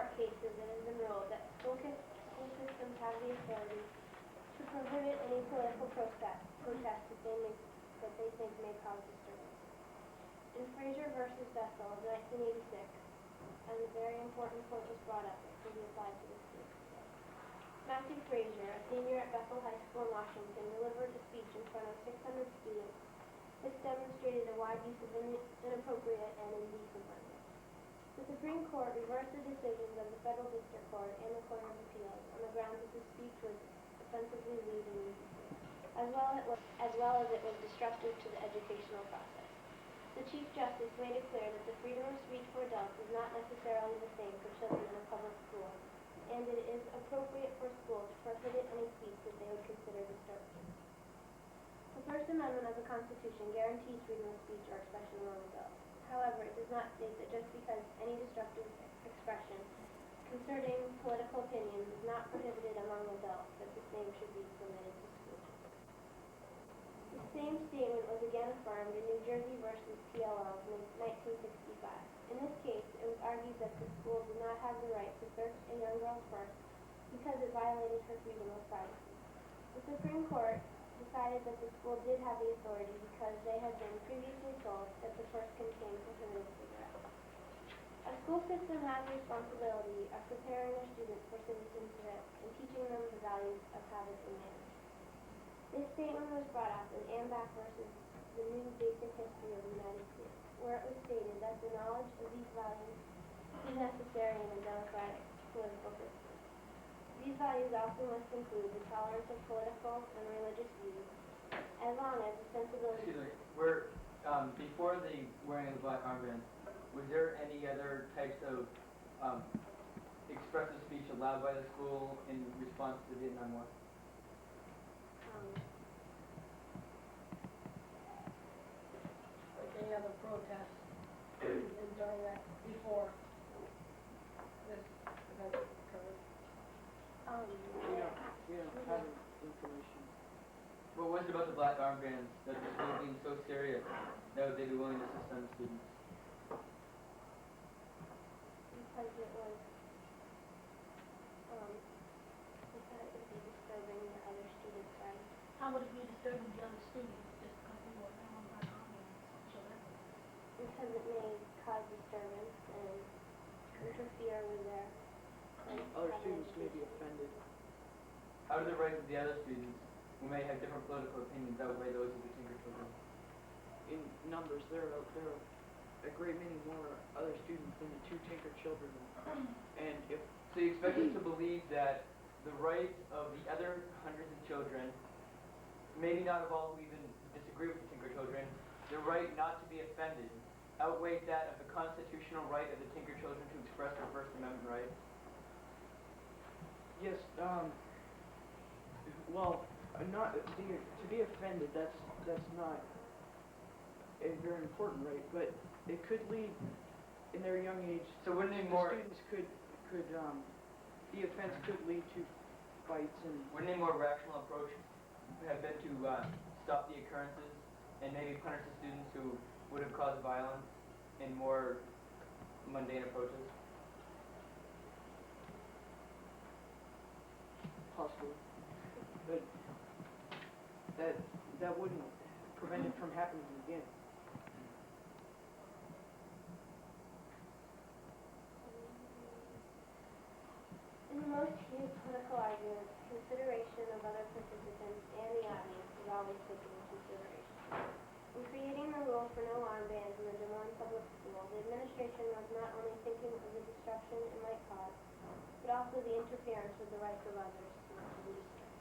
court cases, it has been ruled that school systems have the authority to prohibit any political protest that they think may cause disturbance. In Fraser versus Bethel of 1986, and a very important point was brought up that can be applied to this case today. Matthew Fraser, a senior at Bethel High School in Washington, delivered a speech in front of 600 students. This demonstrated a wide use of inappropriate and indecent language. The Supreme Court reversed the decisions of the Federal District Court and the Court of Appeals on the grounds that the speech was offensively lewd and indecent, as well as it was disruptive to the educational process. The Chief Justice made it clear that the freedom of speech for adults is not necessarily the same for children in a public school, and it is appropriate for a school to prohibit any speech that they would consider disturbing. The First Amendment of the Constitution guarantees freedom of speech or expression among adults. However, it does not state that just because any destructive expression concerning political opinions is not prohibited among adults, that the same should be permitted to school children. The same statement was again affirmed in New Jersey versus PLL in 1965. In this case, it was argued that the school did not have the right to search a young girl's purse because it violated her freedom of privacy. The Supreme Court decided that the school did have the authority because they had been previously told that the purse contained prohibited cigarettes. A school system has the responsibility of preparing their students for citizenship and teaching them the values of habits and manners. This statement was brought up in Ambach versus the New Basic History of the United States, where it was stated that the knowledge of these values is necessary in a democratic political system. These values also must include the tolerance of political and religious views, as long as the sensibility... Excuse me, before the wearing of the black armband, was there any other types of expressive speech allowed by the school in response to the Vietnam War? Like any other protest during that, before this event occurred. We don't have information. What was it about the black armbands that the school being so serious that they'd be willing to suspend students? Because it was, we thought it would be disturbing the other students' rights. How would it be disturbing the other students just because we were on black armbands? Because it may cause disturbance and interfere with their... Other students may be offended. How do the rights of the other students, who may have different political opinions, outweigh those of the Tinker children? In numbers, there are a great many more other students than the two Tinker children. And if So you expect us to believe that the rights of the other hundreds of children, maybe not of all who even disagree with the Tinker children, the right not to be offended, outweighs that of the constitutional right of the Tinker children to express their First Amendment rights? yes, well, not to be offended. That's not a very important right, but it could lead in their young age. So wouldn't it The more students could the offense could lead to fights and. wouldn't a more rational approach have been to stop the occurrences and maybe punish the students who would have caused violence in more mundane approaches? Possibly, but that wouldn't prevent it from happening again. In the most heated political arguments, consideration of other participants and the audience is always taken into consideration. In creating the rule for no armbands in the Des Moines Public School, the administration was not only thinking of the disruption it might cause, but also the interference with the rights of others not to be disturbed.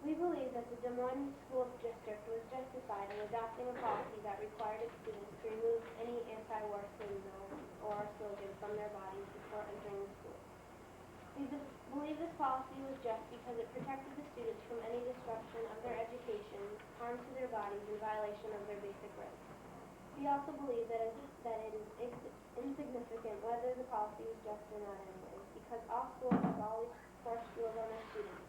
We believe that the Des Moines School District was justified in adopting a policy that required its students to remove any anti-war signal or slogan from their bodies before entering the school. We believe this policy was just because it protected the students from any disruption of their education, harm to their bodies, and violation of their basic rights. We also believe that it is insignificant whether the policy was just or not anyways, because all schools have always forced rules on their students,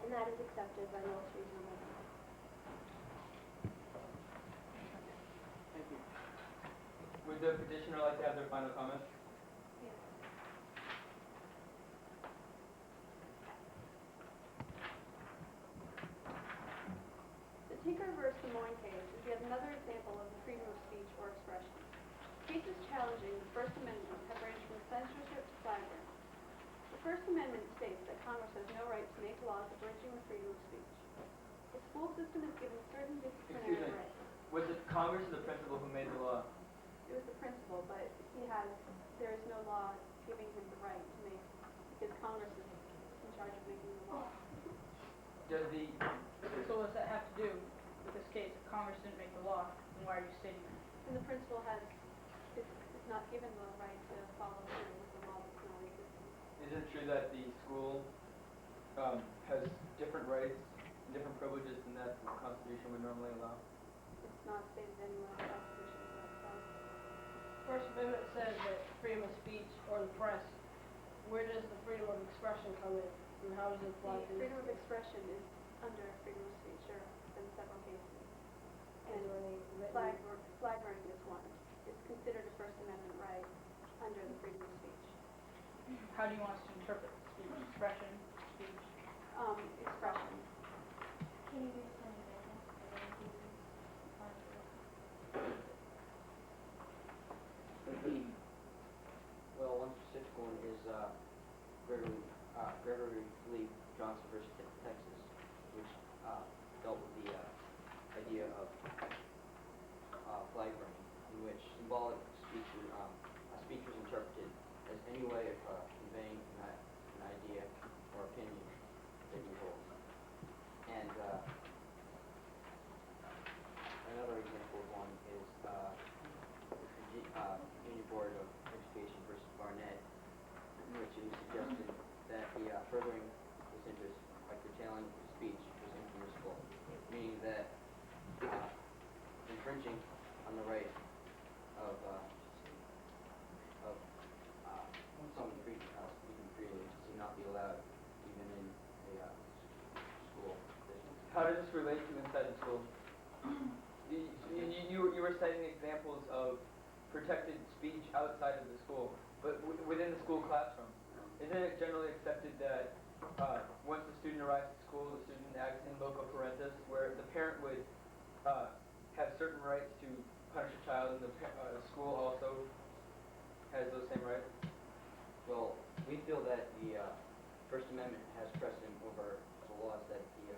and that is accepted by most reasonable people. Thank you. Would the petitioner like to have their final comment? Yes. The Tinker vs. Des Moines case is yet another example of the freedom of speech or expression. Cases challenging the First Amendment have ranged from censorship to flag burning. The First Amendment states that Congress has no right to make laws abridging the freedom of speech. The school system is given certain disciplinary Excuse me. rights. Was it Congress or the principal who made the law? It was the principal, but there is no law giving him the right to make, because Congress is in charge of making the law. Does the, So what does that have to do with this case? If Congress didn't make the law, then why are you stating that? And the principal is not given the right to follow through with the law that's not existing. isn't it true that the school has different rights, different privileges than that the Constitution would normally allow? It's not stated anywhere in the Constitution that says. First Amendment says that freedom of speech or the press. Where does the freedom of expression come in? And how does it apply to The freedom of expression is under freedom of speech, or in several cases. And flag burning is one. It's considered a First Amendment right under the freedom of speech. How do you want us to interpret speech? Expression, speech? Expression. Can you give some examples of these? Well, one specific one is Gregory Lee Johnson versus Texas, which dealt with the idea of flag burning, in which symbolic speech was interpreted as any way of conveying an idea or opinion that you hold. And another example of one is Virginia Board of Education versus Barnett, in which it was suggested that the furthering this interest by curtailing speech was impermissible, meaning that infringing on the right of someone speaking freely should not be allowed, even in a school business. How does this relate to inside the school? You were citing examples of protected speech outside of the school, but within the school classroom. Isn't it generally accepted that once the student arrives at school, the student acts in loco parentis, where the parent would have certain rights to punish a child, and the school also has those same rights? Well, we feel that the First Amendment has precedent over the laws that the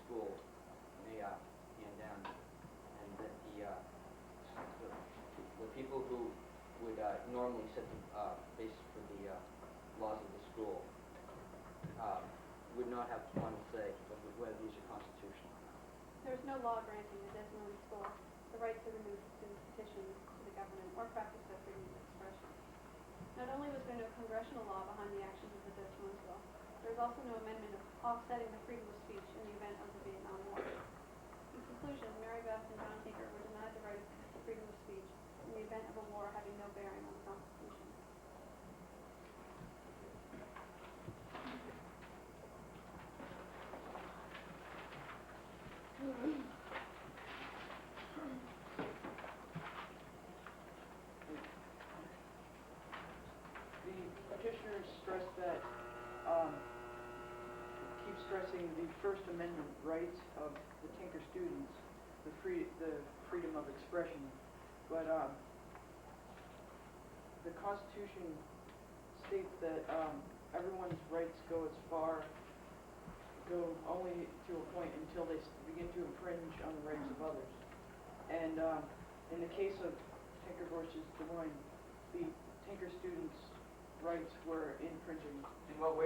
school may hand down, and that the people who would normally set the basis for the laws of the school would not have the final say of whether these are constitutional or not. There is no law granting the Des Moines school the right to remove students' petitions to the government or practice their freedom of expression. Not only was there no congressional law behind the actions of the Des Moines law, there was also no amendment offsetting the freedom of speech in the event of the Vietnam War. In conclusion, Mary Beth and John Tinker were denied the right to freedom of speech in the event of a war having no bearing on the Constitution. The petitioners stress that, keep stressing the First Amendment rights of the Tinker students, the freedom of expression, but the Constitution states that everyone's rights go only to a point until they begin to infringe on the rights of others. And in the case of Tinker versus Des Moines, the Tinker students' rights were infringing. In what way